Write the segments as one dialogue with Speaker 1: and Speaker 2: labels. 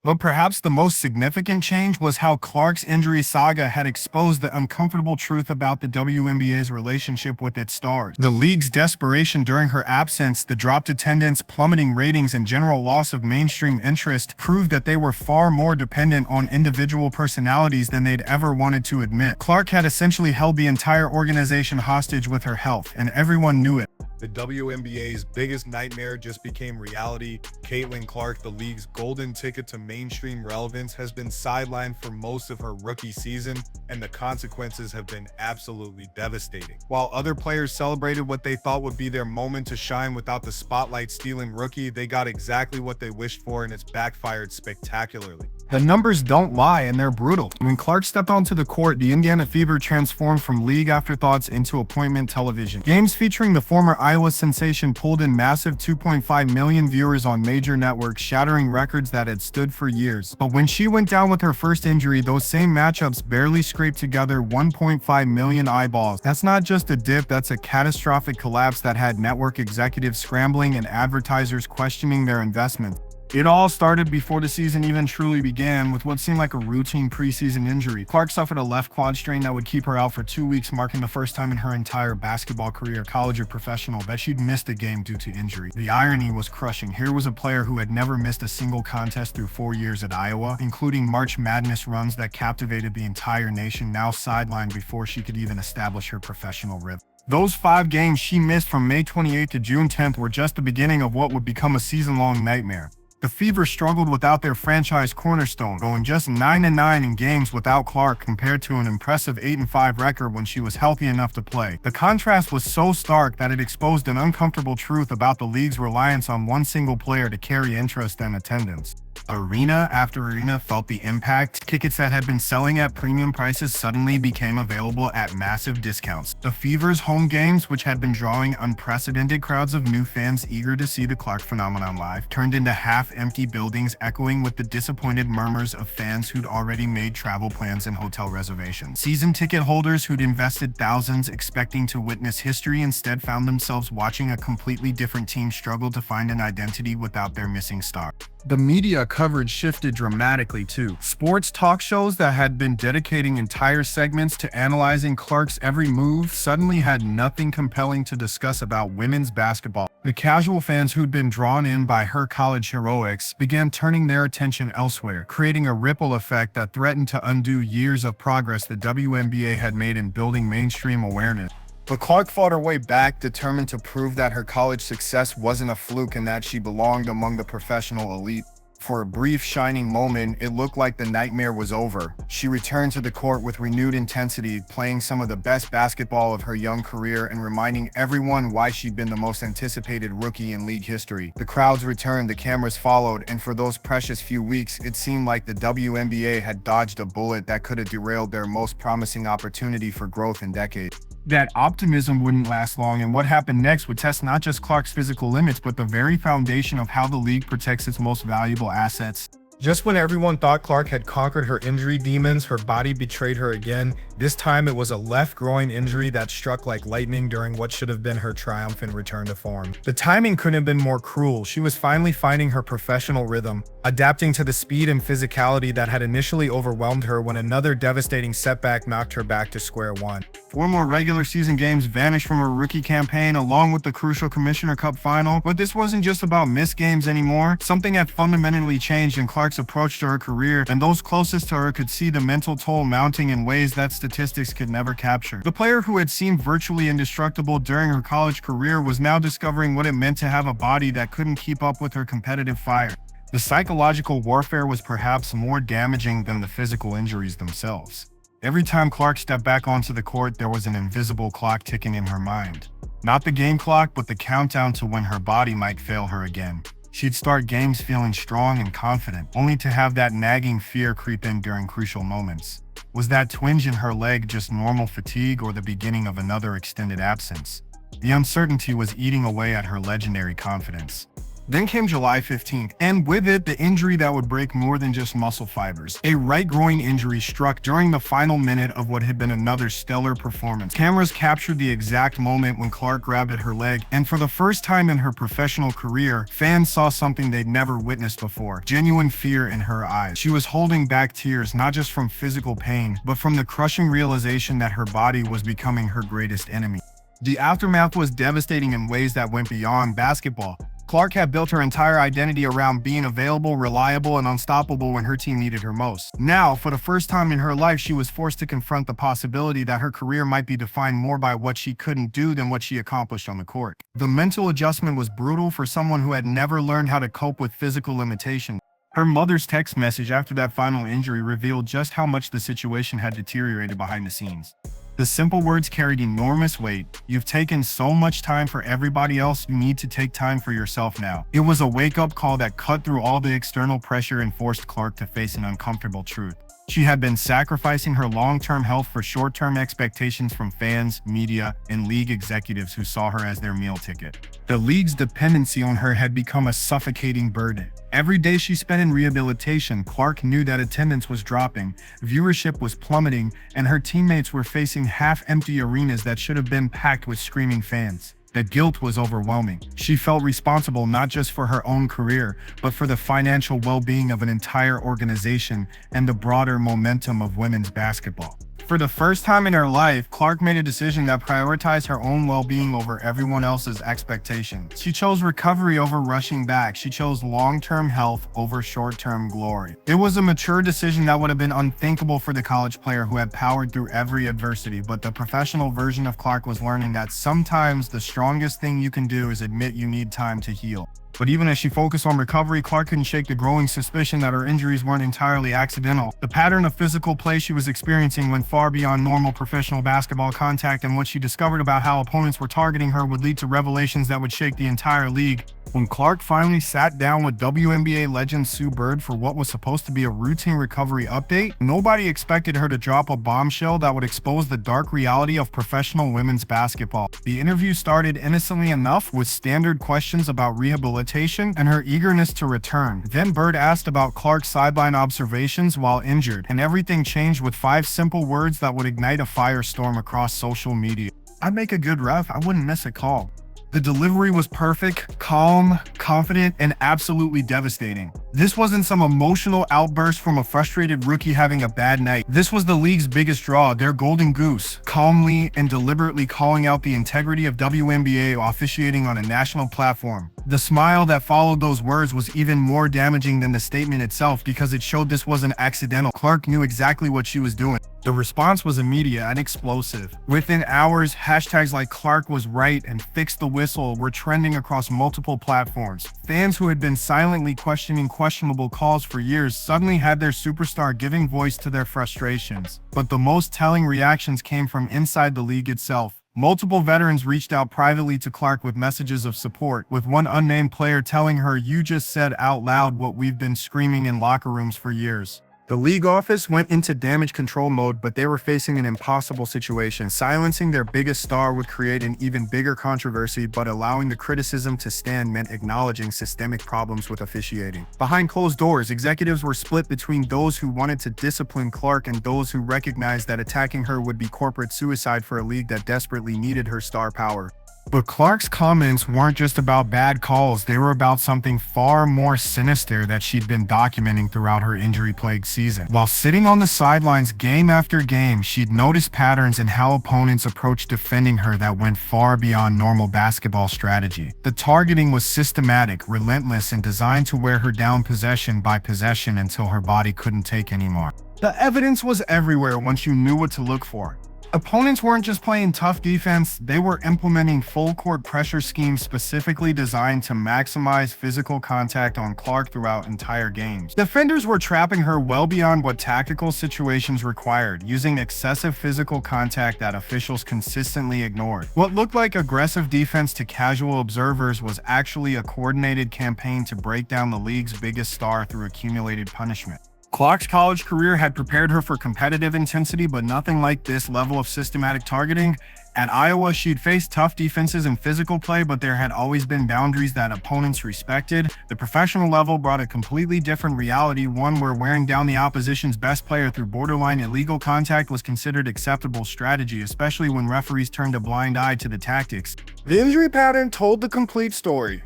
Speaker 1: But perhaps the most significant change was how Clark's injury saga had exposed the uncomfortable truth about the WNBA's relationship with its stars. The league's desperation during her absence, the dropped attendance, plummeting ratings, and general loss of mainstream interest proved that they were far more dependent on individual personalities than they'd ever wanted to admit. Clark had essentially held the entire organization hostage with her health, and everyone knew it. The WNBA's biggest nightmare just became reality. Caitlin Clark, the league's golden ticket to mainstream relevance, has been sidelined for most of her rookie season, and the consequences have been absolutely devastating. While other players celebrated what they thought would be their moment to shine without the spotlight-stealing rookie, they got exactly what they wished for, and it's backfired spectacularly. The numbers don't lie, and they're brutal. When Clark stepped onto the court, the Indiana Fever transformed from league afterthoughts into appointment television. Games featuring the former Iowa sensation pulled in massive 2.5 million viewers on major networks, shattering records that had stood for years. But when she went down with her first injury, those same matchups barely scraped together 1.5 million eyeballs. That's not just a dip, that's a catastrophic collapse that had network executives scrambling and advertisers questioning their investment. It all started before the season even truly began with what seemed like a routine preseason injury. Clark suffered a left quad strain that would keep her out for 2 weeks, marking the first time in her entire basketball career, college or professional, that she'd missed a game due to injury. The irony was crushing. Here was a player who had never missed a single contest through 4 years at Iowa, including March Madness runs that captivated the entire nation, now sidelined before she could even establish her professional rhythm. Those 5 games she missed from May 28th to June 10th were just the beginning of what would become a season-long nightmare. The Fever struggled without their franchise cornerstone, going just 9-9 in games without Clark compared to an impressive 8-5 record when she was healthy enough to play. The contrast was so stark that it exposed an uncomfortable truth about the league's reliance on one single player to carry interest and attendance. Arena after arena felt the impact. Tickets that had been selling at premium prices suddenly became available at massive discounts. The Fever's home games, which had been drawing unprecedented crowds of new fans eager to see the Clark phenomenon live, turned into half-empty buildings echoing with the disappointed murmurs of fans who'd already made travel plans and hotel reservations. Season ticket holders who'd invested thousands expecting to witness history instead found themselves watching a completely different team struggle to find an identity without their missing star. The media coverage shifted dramatically too. Sports talk shows that had been dedicating entire segments to analyzing Clark's every move suddenly had nothing compelling to discuss about women's basketball. The casual fans who'd been drawn in by her college heroics began turning their attention elsewhere, creating a ripple effect that threatened to undo years of progress the WNBA had made in building mainstream awareness. But Clark fought her way back, determined to prove that her college success wasn't a fluke and that she belonged among the professional elite. For a brief, shining moment, it looked like the nightmare was over. She returned to the court with renewed intensity, playing some of the best basketball of her young career and reminding everyone why she'd been the most anticipated rookie in league history. The crowds returned, the cameras followed, and for those precious few weeks, it seemed like the WNBA had dodged a bullet that could have derailed their most promising opportunity for growth in decades. That optimism wouldn't last long, and what happened next would test not just Clark's physical limits, but the very foundation of how the league protects its most valuable assets. Just when everyone thought Clark had conquered her injury demons, her body betrayed her again. This time it was a left groin injury that struck like lightning during what should have been her triumphant return to form. The timing couldn't have been more cruel. She was finally finding her professional rhythm, adapting to the speed and physicality that had initially overwhelmed her when another devastating setback knocked her back to square one. 4 more regular season games vanished from her rookie campaign, along with the crucial Commissioner Cup final. But this wasn't just about missed games anymore. Something had fundamentally changed in Clark's approach to her career, and those closest to her could see the mental toll mounting in ways that statistics could never capture. The player who had seemed virtually indestructible during her college career was now discovering what it meant to have a body that couldn't keep up with her competitive fire. The psychological warfare was perhaps more damaging than the physical injuries themselves. Every time Clark stepped back onto the court, there was an invisible clock ticking in her mind. Not the game clock, but the countdown to when her body might fail her again. She'd start games feeling strong and confident, only to have that nagging fear creep in during crucial moments. Was that twinge in her leg just normal fatigue or the beginning of another extended absence? The uncertainty was eating away at her legendary confidence. Then came July 15th, and with it, the injury that would break more than just muscle fibers. A right groin injury struck during the final minute of what had been another stellar performance. Cameras captured the exact moment when Clark grabbed at her leg, and for the first time in her professional career, fans saw something they'd never witnessed before: genuine fear in her eyes. She was holding back tears, not just from physical pain, but from the crushing realization that her body was becoming her greatest enemy. The aftermath was devastating in ways that went beyond basketball. Clark had built her entire identity around being available, reliable, and unstoppable when her team needed her most. Now, for the first time in her life, she was forced to confront the possibility that her career might be defined more by what she couldn't do than what she accomplished on the court. The mental adjustment was brutal for someone who had never learned how to cope with physical limitations. Her mother's text message after that final injury revealed just how much the situation had deteriorated behind the scenes. The simple words carried enormous weight. "You've taken so much time for everybody else, you need to take time for yourself now." It was a wake-up call that cut through all the external pressure and forced Clark to face an uncomfortable truth. She had been sacrificing her long-term health for short-term expectations from fans, media, and league executives who saw her as their meal ticket. The league's dependency on her had become a suffocating burden. Every day she spent in rehabilitation, Clark knew that attendance was dropping, viewership was plummeting, and her teammates were facing half-empty arenas that should have been packed with screaming fans. The guilt was overwhelming. She felt responsible not just for her own career, but for the financial well-being of an entire organization and the broader momentum of women's basketball. For the first time in her life, Clark made a decision that prioritized her own well-being over everyone else's expectations. She chose recovery over rushing back. She chose long-term health over short-term glory. It was a mature decision that would have been unthinkable for the college player who had powered through every adversity, but the professional version of Clark was learning that sometimes the strongest thing you can do is admit you need time to heal. But even as she focused on recovery, Clark couldn't shake the growing suspicion that her injuries weren't entirely accidental. The pattern of physical play she was experiencing went far beyond normal professional basketball contact, and what she discovered about how opponents were targeting her would lead to revelations that would shake the entire league. When Clark finally sat down with WNBA legend Sue Bird for what was supposed to be a routine recovery update, nobody expected her to drop a bombshell that would expose the dark reality of professional women's basketball. The interview started innocently enough with standard questions about rehabilitation and her eagerness to return. Then Bird asked about Clark's sideline observations while injured, and everything changed with 5 simple words that would ignite a firestorm across social media. "I'd make a good ref. I wouldn't miss a call." The delivery was perfect, calm, confident, and absolutely devastating. This wasn't some emotional outburst from a frustrated rookie having a bad night. This was the league's biggest draw, their golden goose, calmly and deliberately calling out the integrity of WNBA officiating on a national platform. The smile that followed those words was even more damaging than the statement itself because it showed this wasn't accidental. Clark knew exactly what she was doing. The response was immediate and explosive. Within hours, hashtags like "Clark was right" and "Fix the whistle" were trending across multiple platforms. Fans who had been silently questioning questionable calls for years suddenly had their superstar giving voice to their frustrations. But the most telling reactions came from inside the league itself. Multiple veterans reached out privately to Clark with messages of support, with one unnamed player telling her, "You just said out loud what we've been screaming in locker rooms for years." The league office went into damage control mode, but they were facing an impossible situation. Silencing their biggest star would create an even bigger controversy, but allowing the criticism to stand meant acknowledging systemic problems with officiating. Behind closed doors, executives were split between those who wanted to discipline Clark and those who recognized that attacking her would be corporate suicide for a league that desperately needed her star power. But Clark's comments weren't just about bad calls, they were about something far more sinister that she'd been documenting throughout her injury-plagued season. While sitting on the sidelines game after game, she'd noticed patterns in how opponents approached defending her that went far beyond normal basketball strategy. The targeting was systematic, relentless, and designed to wear her down possession by possession until her body couldn't take anymore. The evidence was everywhere once you knew what to look for. Opponents weren't just playing tough defense, they were implementing full-court pressure schemes specifically designed to maximize physical contact on Clark throughout entire games. Defenders were trapping her well beyond what tactical situations required, using excessive physical contact that officials consistently ignored. What looked like aggressive defense to casual observers was actually a coordinated campaign to break down the league's biggest star through accumulated punishment. Clark's college career had prepared her for competitive intensity, but nothing like this level of systematic targeting. At Iowa, she'd faced tough defenses and physical play, but there had always been boundaries that opponents respected. The professional level brought a completely different reality, one where wearing down the opposition's best player through borderline illegal contact was considered acceptable strategy, especially when referees turned a blind eye to the tactics. The injury pattern told the complete story.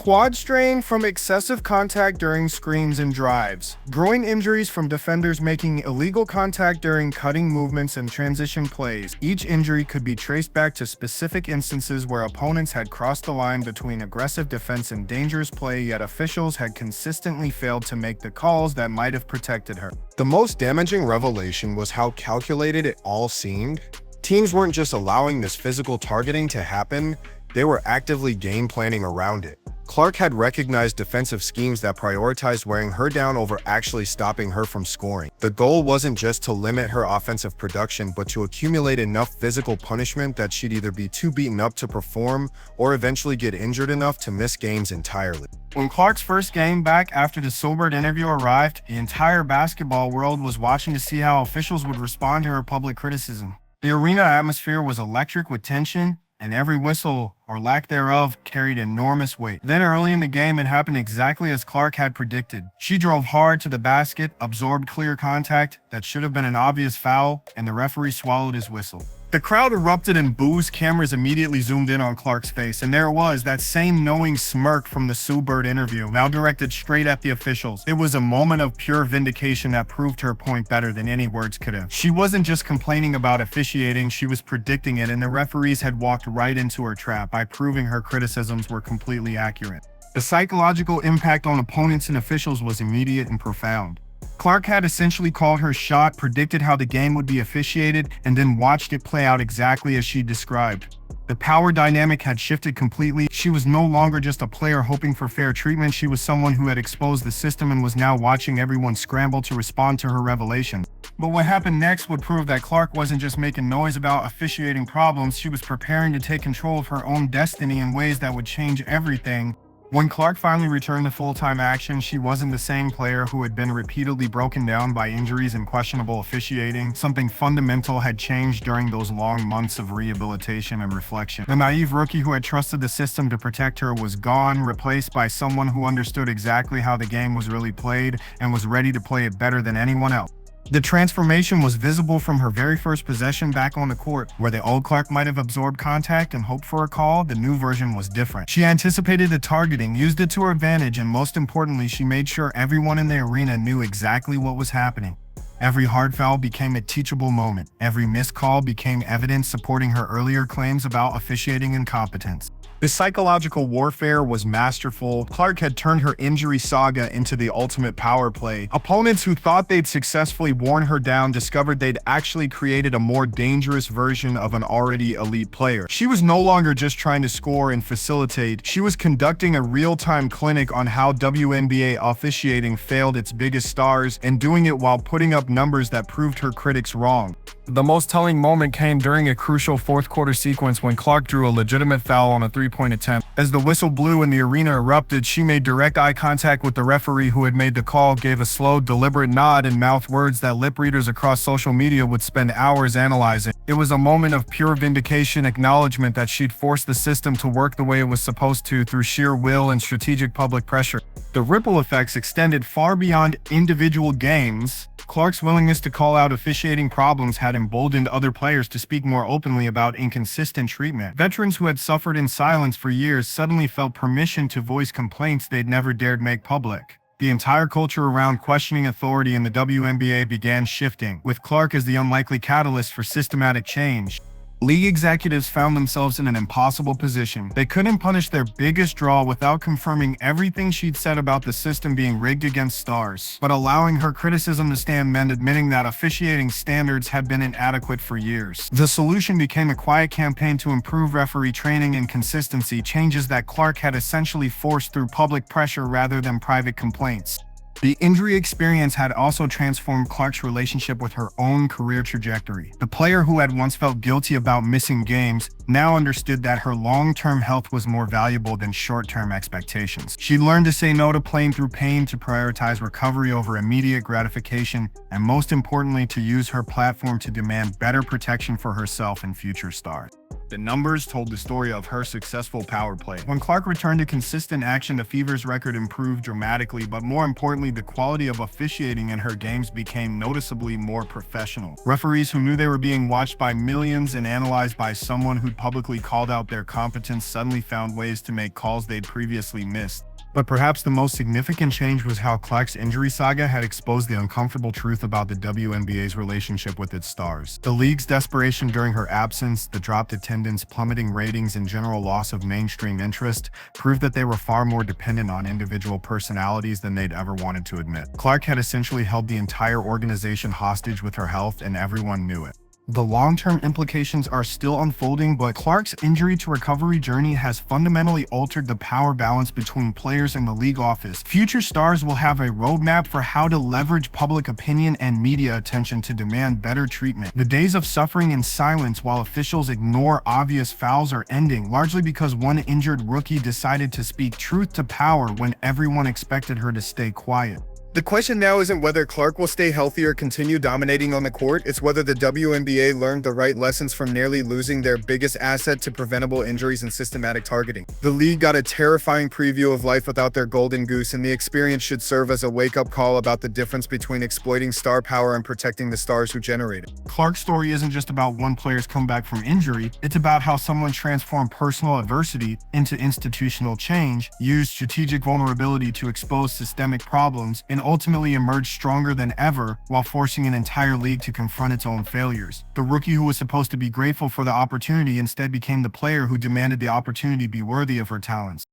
Speaker 1: Quad strain from excessive contact during screens and drives. Groin injuries from defenders making illegal contact during cutting movements and transition plays. Each injury could be traced back to specific instances where opponents had crossed the line between aggressive defense and dangerous play, yet officials had consistently failed to make the calls that might have protected her. The most damaging revelation was how calculated it all seemed. Teams weren't just allowing this physical targeting to happen, they were actively game planning around it. Clark had recognized defensive schemes that prioritized wearing her down over actually stopping her from scoring. The goal wasn't just to limit her offensive production, but to accumulate enough physical punishment that she'd either be too beaten up to perform or eventually get injured enough to miss games entirely. When Clark's first game back after the Sobert interview arrived, the entire basketball world was watching to see how officials would respond to her public criticism. The arena atmosphere was electric with tension, and every whistle, or lack thereof, carried enormous weight. Then early in the game, it happened exactly as Clark had predicted. She drove hard to the basket, absorbed clear contact that should have been an obvious foul, and the referee swallowed his whistle. The crowd erupted in boos. Cameras immediately zoomed in on Clark's face, and there it was, that same knowing smirk from the Sue Bird interview, now directed straight at the officials. It was a moment of pure vindication that proved her point better than any words could have. She wasn't just complaining about officiating, she was predicting it, and the referees had walked right into her trap by proving her criticisms were completely accurate. The psychological impact on opponents and officials was immediate and profound. Clark had essentially called her shot, predicted how the game would be officiated, and then watched it play out exactly as she described. The power dynamic had shifted completely. She was no longer just a player hoping for fair treatment, she was someone who had exposed the system and was now watching everyone scramble to respond to her revelation. But what happened next would prove that Clark wasn't just making noise about officiating problems, she was preparing to take control of her own destiny in ways that would change everything. When Clark finally returned to full-time action, she wasn't the same player who had been repeatedly broken down by injuries and questionable officiating. Something fundamental had changed during those long months of rehabilitation and reflection. The naive rookie who had trusted the system to protect her was gone, replaced by someone who understood exactly how the game was really played and was ready to play it better than anyone else. The transformation was visible from her very first possession back on the court. Where the old Clark might have absorbed contact and hoped for a call, the new version was different. She anticipated the targeting, used it to her advantage, and most importantly, she made sure everyone in the arena knew exactly what was happening. Every hard foul became a teachable moment. Every missed call became evidence supporting her earlier claims about officiating incompetence. The psychological warfare was masterful. Clark had turned her injury saga into the ultimate power play. Opponents who thought they'd successfully worn her down discovered they'd actually created a more dangerous version of an already elite player. She was no longer just trying to score and facilitate. She was conducting a real-time clinic on how WNBA officiating failed its biggest stars, and doing it while putting up numbers that proved her critics wrong. The most telling moment came during a crucial fourth-quarter sequence when Clark drew a legitimate foul on a three-point attempt. As the whistle blew and the arena erupted, she made direct eye contact with the referee who had made the call, gave a slow, deliberate nod, and mouthed words that lip readers across social media would spend hours analyzing. It was a moment of pure vindication, acknowledgement that she'd forced the system to work the way it was supposed to through sheer will and strategic public pressure. The ripple effects extended far beyond individual games. Clark's willingness to call out officiating problems had emboldened other players to speak more openly about inconsistent treatment. Veterans who had suffered in silence for years suddenly felt permission to voice complaints they'd never dared make public. The entire culture around questioning authority in the WNBA began shifting, with Clark as the unlikely catalyst for systematic change. League executives found themselves in an impossible position. They couldn't punish their biggest draw without confirming everything she'd said about the system being rigged against stars, but allowing her criticism to stand meant admitting that officiating standards had been inadequate for years. The solution became a quiet campaign to improve referee training and consistency, changes that Clark had essentially forced through public pressure rather than private complaints. The injury experience had also transformed Clark's relationship with her own career trajectory. The player who had once felt guilty about missing games now understood that her long-term health was more valuable than short-term expectations. She learned to say no to playing through pain, to prioritize recovery over immediate gratification, and most importantly, to use her platform to demand better protection for herself and future stars. The numbers told the story of her successful power play. When Clark returned to consistent action, the Fever's record improved dramatically, but more importantly, the quality of officiating in her games became noticeably more professional. Referees who knew they were being watched by millions and analyzed by someone who'd publicly called out their competence suddenly found ways to make calls they'd previously missed. But perhaps the most significant change was how Clark's injury saga had exposed the uncomfortable truth about the WNBA's relationship with its stars. The league's desperation during her absence, the dropped attendance, plummeting ratings, and general loss of mainstream interest proved that they were far more dependent on individual personalities than they'd ever wanted to admit. Clark had essentially held the entire organization hostage with her health, and everyone knew it. The long-term implications are still unfolding, but Clark's injury to recovery journey has fundamentally altered the power balance between players and the league office. Future stars will have a roadmap for how to leverage public opinion and media attention to demand better treatment. The days of suffering in silence while officials ignore obvious fouls are ending, largely because one injured rookie decided to speak truth to power when everyone expected her to stay quiet. The question now isn't whether Clark will stay healthy or continue dominating on the court, it's whether the WNBA learned the right lessons from nearly losing their biggest asset to preventable injuries and systematic targeting. The league got a terrifying preview of life without their golden goose, and the experience should serve as a wake-up call about the difference between exploiting star power and protecting the stars who generate it. Clark's story isn't just about one player's comeback from injury, it's about how someone transformed personal adversity into institutional change, used strategic vulnerability to expose systemic problems, and ultimately emerged stronger than ever while forcing an entire league to confront its own failures. The rookie who was supposed to be grateful for the opportunity instead became the player who demanded the opportunity be worthy of her talents.